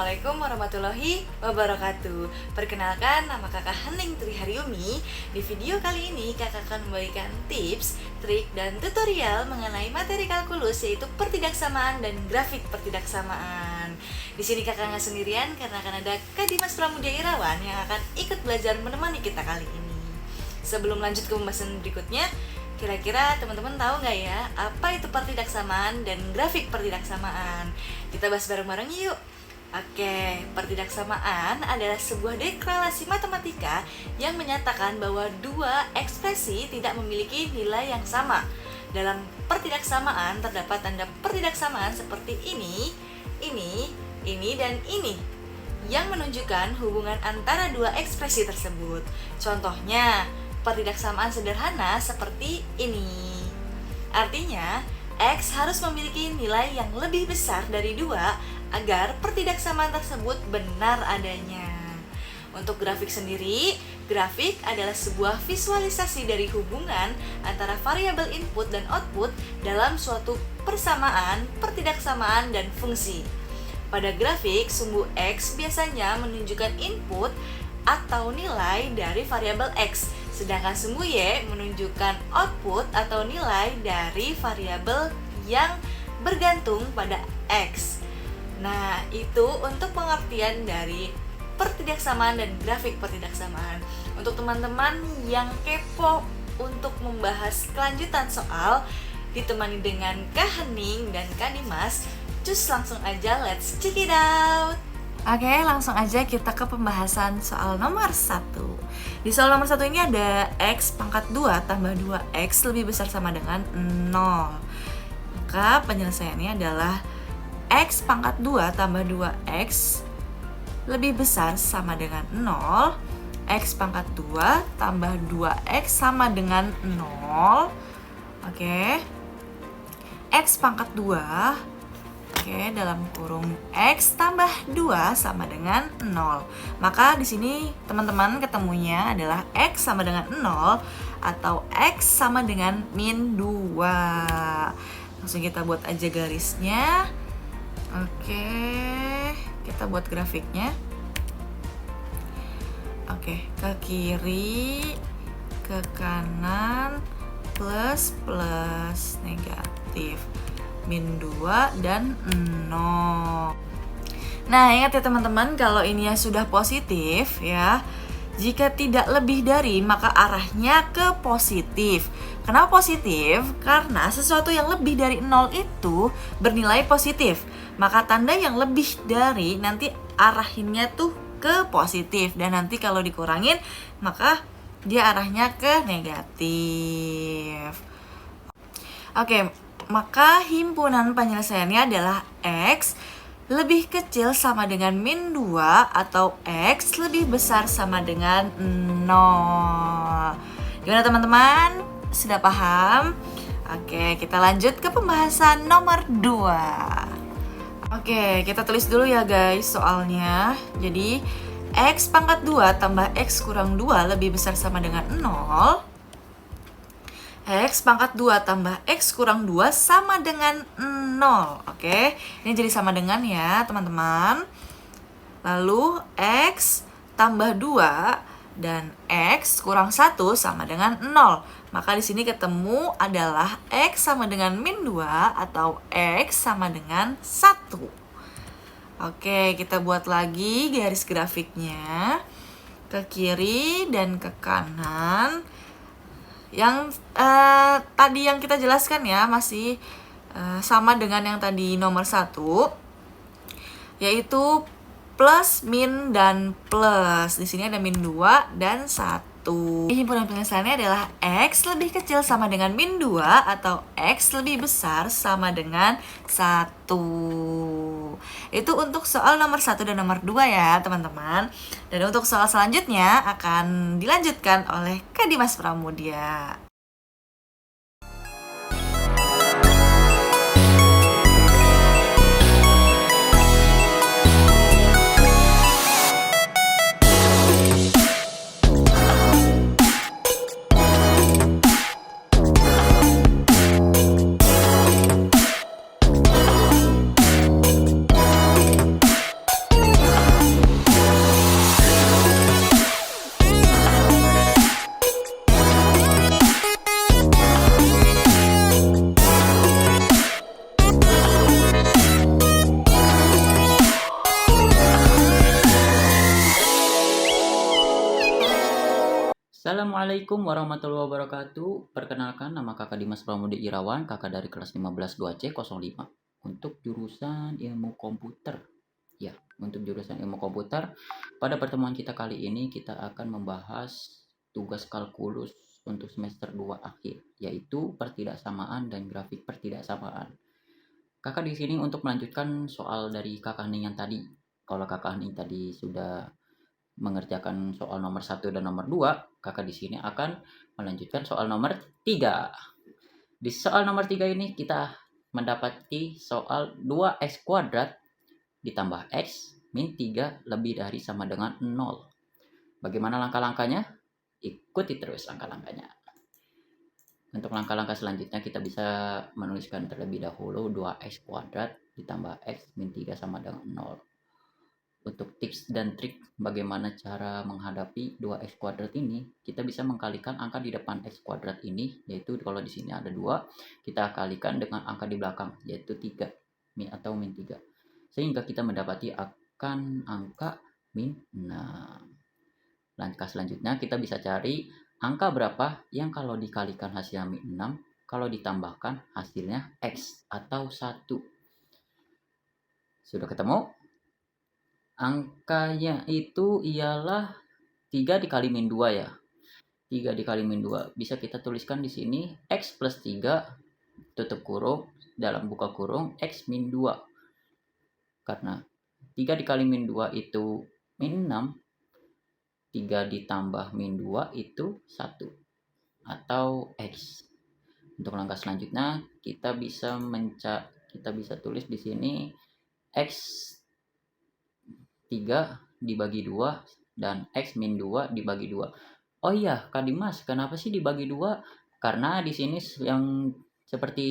Assalamualaikum warahmatullahi wabarakatuh. Perkenalkan, nama kakak Hening Triharyumi. Di video kali ini kakak akan membagikan tips, trik, dan tutorial mengenai materi kalkulus, yaitu pertidaksamaan dan grafik pertidaksamaan. Di sini kakak nggak sendirian karena akan ada Kak Dimas Pramudia Irawan yang akan ikut belajar menemani kita kali ini. Sebelum lanjut ke pembahasan berikutnya, kira-kira teman-teman tahu nggak ya apa itu pertidaksamaan dan grafik pertidaksamaan? Kita bahas bareng-bareng yuk. Oke, pertidaksamaan adalah sebuah deklarasi matematika yang menyatakan bahwa dua ekspresi tidak memiliki nilai yang sama. Dalam pertidaksamaan terdapat tanda pertidaksamaan seperti ini, dan ini yang menunjukkan hubungan antara dua ekspresi tersebut. Contohnya, pertidaksamaan sederhana seperti ini. Artinya, X harus memiliki nilai yang lebih besar dari 2 agar pertidaksamaan tersebut benar adanya. Untuk grafik sendiri, grafik adalah sebuah visualisasi dari hubungan antara variabel input dan output dalam suatu persamaan, pertidaksamaan, dan fungsi. Pada grafik, sumbu X biasanya menunjukkan input atau nilai dari variabel X, sedangkan sumbu Y menunjukkan output atau nilai dari variabel yang bergantung pada X. Nah, itu untuk pengertian dari pertidaksamaan dan grafik pertidaksamaan. Untuk teman-teman yang kepo untuk membahas kelanjutan soal, ditemani dengan Kak Hening dan Kak Dimas, cus langsung aja, let's check it out! Oke, langsung aja kita ke pembahasan soal nomor 1. Di soal nomor 1 ini ada X pangkat 2 tambah 2X lebih besar sama dengan 0. Maka penyelesaiannya adalah X pangkat 2 tambah 2X lebih besar sama dengan 0. X pangkat 2 tambah 2X sama dengan 0. Oke. X pangkat 2 dalam kurung X tambah 2 sama dengan 0. Maka di sini teman-teman ketemunya adalah X sama dengan 0 atau X sama dengan min 2. Langsung kita buat aja garisnya. Oke, kita buat grafiknya. Oke, ke kiri, ke kanan, plus, negatif, min 2 dan 0. Nah, ingat ya teman-teman, kalau ini ya sudah positif ya, jika tidak lebih dari maka arahnya ke positif. Kenapa positif? Karena sesuatu yang lebih dari 0 itu bernilai positif. Maka tanda yang lebih dari nanti arahinnya tuh ke positif, dan nanti kalau dikurangin maka dia arahnya ke negatif. Oke, maka himpunan penyelesaiannya adalah X lebih kecil sama dengan min 2 atau X lebih besar sama dengan 0. Gimana teman-teman? Sudah paham? Oke, kita lanjut ke pembahasan nomor 2. Oke, kita tulis dulu ya guys soalnya. Jadi, X pangkat 2 tambah X kurang 2 lebih besar sama dengan 0. X pangkat 2 tambah X kurang 2 sama dengan 0. Oke, ini jadi sama dengan ya teman-teman. Lalu X tambah 2 dan X kurang 1 sama dengan 0. Maka di sini ketemu adalah X sama dengan min 2 atau X sama dengan 1. Oke, kita buat lagi garis grafiknya. Ke kiri dan ke kanan. Yang tadi yang kita jelaskan ya masih sama dengan yang tadi nomor 1, yaitu plus, min, dan plus. Di sini ada min 2 dan 1. Himpunan penyelesaiannya adalah X lebih kecil sama dengan min 2 atau X lebih besar sama dengan 1. Itu untuk soal nomor 1 dan nomor 2 ya teman-teman. Dan untuk soal selanjutnya akan dilanjutkan oleh Kak Dimas Pramudia. Assalamualaikum warahmatullahi wabarakatuh. Perkenalkan, nama kakak Dimas Pramudi Irawan, kakak dari kelas 15 2C05 untuk jurusan ilmu komputer. Ya, untuk jurusan ilmu komputer, pada pertemuan kita kali ini kita akan membahas tugas kalkulus untuk semester 2 akhir, yaitu pertidaksamaan dan grafik pertidaksamaan. Kakak di sini untuk melanjutkan soal dari kakak Hening yang tadi. Kalau kakak Hening tadi sudah mengerjakan soal nomor 1 dan nomor 2, kakak di sini akan melanjutkan soal nomor 3. Di soal nomor 3 ini kita mendapati soal 2x kuadrat ditambah x min 3 lebih dari sama dengan 0. Bagaimana langkah-langkahnya? Ikuti terus langkah-langkahnya. Untuk langkah-langkah selanjutnya kita bisa menuliskan terlebih dahulu 2x kuadrat ditambah x min 3 sama dengan 0. Untuk tips dan trik bagaimana cara menghadapi 2x kuadrat ini, kita bisa mengkalikan angka di depan x kuadrat ini, yaitu kalau di sini ada 2, kita kalikan dengan angka di belakang, yaitu 3 atau min 3. Sehingga kita mendapati akan angka min 6. Langkah selanjutnya kita bisa cari angka berapa yang kalau dikalikan hasilnya min 6, kalau ditambahkan hasilnya x atau 1. Sudah ketemu? Angkanya itu ialah 3 dikali min 2 ya. 3 dikali min 2. Bisa kita tuliskan di sini x plus 3 tutup kurung dalam buka kurung x min 2. Karena 3 dikali min 2 itu min 6. 3 ditambah min 2 itu 1 atau x. Untuk langkah selanjutnya kita bisa tulis di sini x 3 dibagi 2 dan x min 2 dibagi 2. Oh iya, Kak Dimas, kenapa sih dibagi 2? Karena di sini yang seperti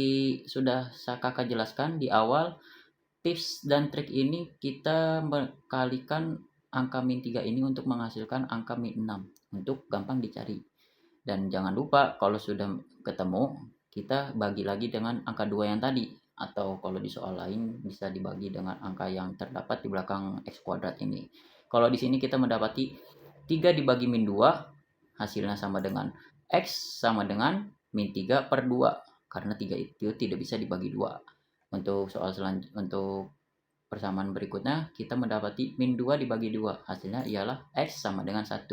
sudah kakak jelaskan di awal, tips dan trik ini kita kalikan angka min 3 ini untuk menghasilkan angka min 6 untuk gampang dicari. Dan jangan lupa kalau sudah ketemu, kita bagi lagi dengan angka 2 yang tadi. Atau kalau di soal lain bisa dibagi dengan angka yang terdapat di belakang x kuadrat ini. Kalau di sini kita mendapati 3 dibagi min 2 hasilnya sama dengan x sama dengan min 3 per 2. Karena 3 itu tidak bisa dibagi 2. Untuk soal untuk persamaan berikutnya kita mendapati min 2 dibagi 2 hasilnya ialah x sama dengan 1.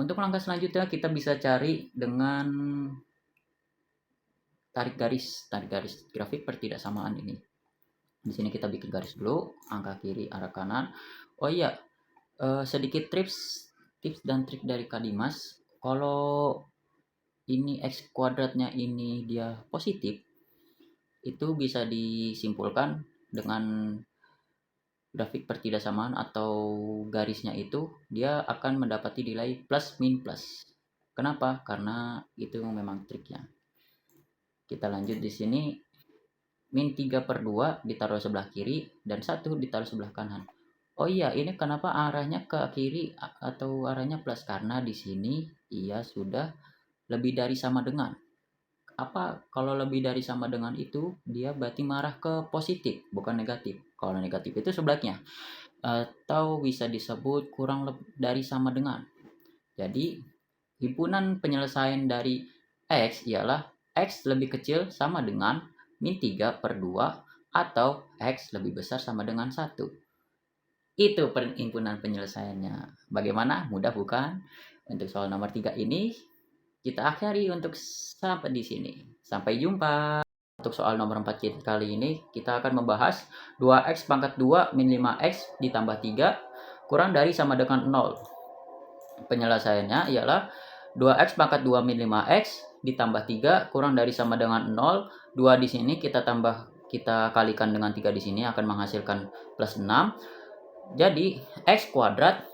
Untuk langkah selanjutnya kita bisa cari dengan tarik garis grafik pertidaksamaan ini. Di sini kita bikin garis dulu, angka kiri arah kanan. Oh iya, sedikit tips dan trik dari Kak Dimas. Kalau ini x kuadratnya ini dia positif, itu bisa disimpulkan dengan grafik pertidaksamaan atau garisnya itu dia akan mendapati nilai plus min plus. Kenapa? Karena itu memang triknya. Kita lanjut di sini, min 3 per 2 ditaruh sebelah kiri dan 1 ditaruh sebelah kanan. Oh iya, ini kenapa arahnya ke kiri atau arahnya plus? Karena di sini ia sudah lebih dari sama dengan. Apa kalau lebih dari sama dengan itu, dia berarti mengarah ke positif, bukan negatif. Kalau negatif itu sebelah atau bisa disebut kurang dari sama dengan. Jadi, himpunan penyelesaian dari x ialah x lebih kecil sama dengan min 3 per 2 atau x lebih besar sama dengan 1. Itu himpunan penyelesaiannya. Bagaimana? Mudah bukan? Untuk soal nomor 3 ini kita akhiri untuk sampai di sini. Sampai jumpa. Untuk soal nomor 4 kali ini kita akan membahas 2x pangkat 2 min 5x ditambah 3 kurang dari sama dengan 0. Penyelesaiannya ialah 2x pangkat 2 min 5x ditambah 3 kurang dari sama dengan 0. 2 di sini kita kalikan dengan 3 di sini akan menghasilkan plus 6. Jadi x kuadrat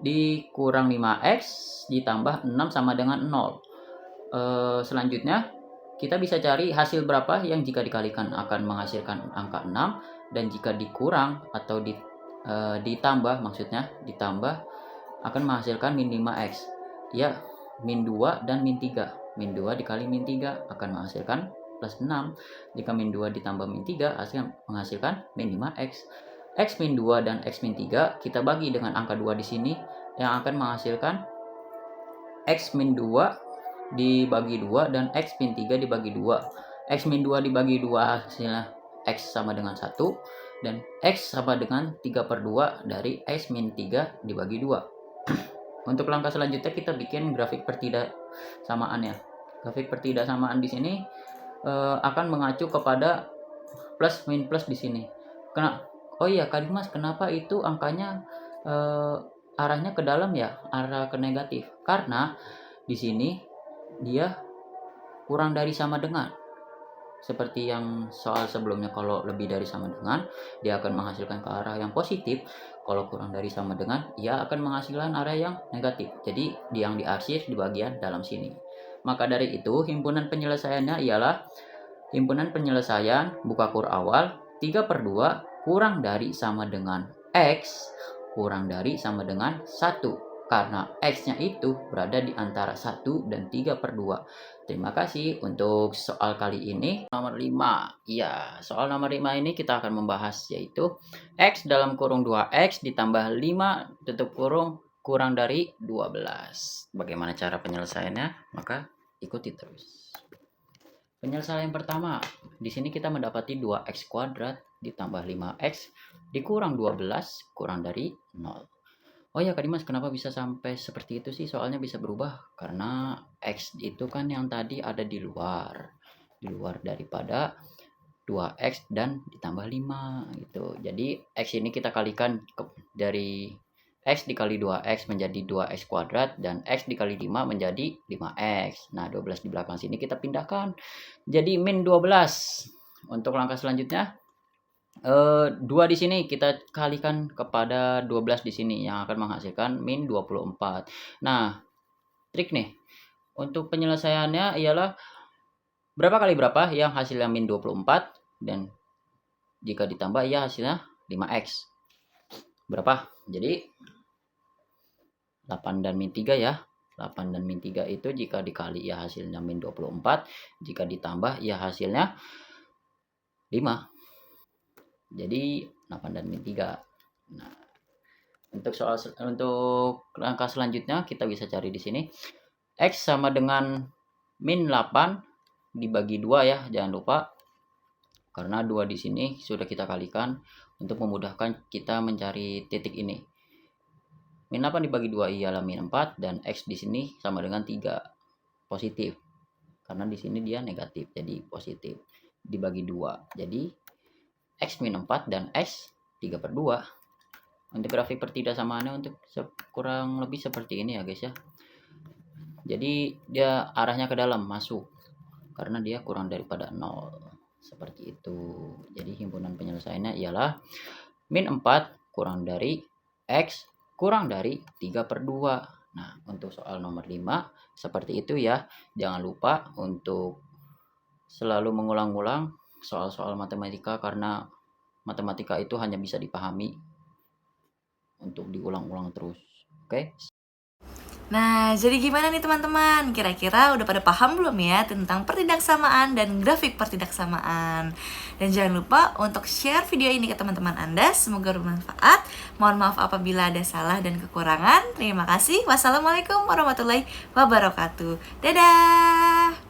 dikurang 5x ditambah 6 sama dengan 0. Selanjutnya kita bisa cari hasil berapa yang jika dikalikan akan menghasilkan angka 6 dan jika dikurang atau ditambah akan menghasilkan min 5x. Ya, min 2 dan min 3. Min 2 dikali min 3 akan menghasilkan plus 6. Jika min 2 ditambah min 3 menghasilkan min 5x. X min 2 dan X min 3 kita bagi dengan angka 2 di sini yang akan menghasilkan X min 2 dibagi 2 dan X min 3 dibagi 2. X min 2 dibagi 2 hasilnya X sama dengan 1, dan X sama dengan 3/2 dari X min 3 dibagi 2. Untuk langkah selanjutnya kita bikin grafik pertidaksamaan ya. Grafik pertidaksamaan di sini akan mengacu kepada plus min plus di sini. Oh iya Kak Dimas, kenapa itu angkanya arahnya ke dalam ya, arah ke negatif? Karena di sini dia kurang dari sama dengan. Seperti yang soal sebelumnya, kalau lebih dari sama dengan dia akan menghasilkan ke arah yang positif, kalau kurang dari sama dengan ia akan menghasilkan arah yang negatif. Jadi yang diarsir di bagian dalam sini. Maka dari itu himpunan penyelesaiannya ialah himpunan penyelesaian buka kur awal 3/2 kurang dari sama dengan X kurang dari sama dengan 1, karena X-nya itu berada di antara 1 dan 3/2. Terima kasih untuk soal kali ini. Nomor 5. Ya, soal nomor 5 ini kita akan membahas yaitu X dalam kurung 2X ditambah 5 tutup kurung kurang dari 12. Bagaimana cara penyelesaiannya? Maka ikuti terus. Penyelesaian yang pertama, di sini kita mendapati 2x kuadrat ditambah 5x dikurang 12 kurang dari 0. Oh ya Kak Dimas, kenapa bisa sampai seperti itu sih? Soalnya bisa berubah karena X itu kan yang tadi ada di luar daripada 2X dan ditambah 5 gitu. Jadi X ini kita kalikan dari X dikali 2X menjadi 2X kuadrat dan X dikali 5 menjadi 5X. Nah 12 di belakang sini kita pindahkan jadi min 12. Untuk langkah selanjutnya 2 di sini kita kalikan kepada 12 di sini yang akan menghasilkan min 24. Nah, trik nih. Untuk penyelesaiannya ialah berapa kali berapa yang hasilnya min 24 dan jika ditambah ya hasilnya 5x. Berapa? Jadi 8 dan min 3 ya. 8 dan min 3 itu jika dikali ya hasilnya min 24, jika ditambah ya hasilnya 5. Jadi 8 dan min 3. Nah, untuk langkah selanjutnya kita bisa cari di sini X sama dengan min 8 dibagi 2 ya, jangan lupa. Karena 2 di sini sudah kita kalikan untuk memudahkan kita mencari titik ini. Min 8 dibagi 2 ialah min 4 dan X di sini sama dengan 3. Positif. Karena di sini dia negatif, jadi positif. Dibagi 2. Jadi X min 4 dan X 3/2. Untuk grafik pertidaksamaannya untuk kurang lebih seperti ini ya guys ya. Jadi dia arahnya ke dalam masuk karena dia kurang daripada 0. Seperti itu. Jadi himpunan penyelesaiannya ialah min 4 kurang dari X kurang dari 3/2. Nah untuk soal nomor 5 seperti itu ya. Jangan lupa untuk selalu mengulang-ulang soal-soal matematika karena matematika itu hanya bisa dipahami untuk diulang-ulang terus. Oke? Nah, jadi gimana nih teman-teman? Kira-kira udah pada paham belum ya tentang pertidaksamaan dan grafik pertidaksamaan? Dan jangan lupa untuk share video ini ke teman-teman Anda. Semoga bermanfaat. Mohon maaf apabila ada salah dan kekurangan. Terima kasih. Wassalamualaikum warahmatullahi wabarakatuh. Dadah!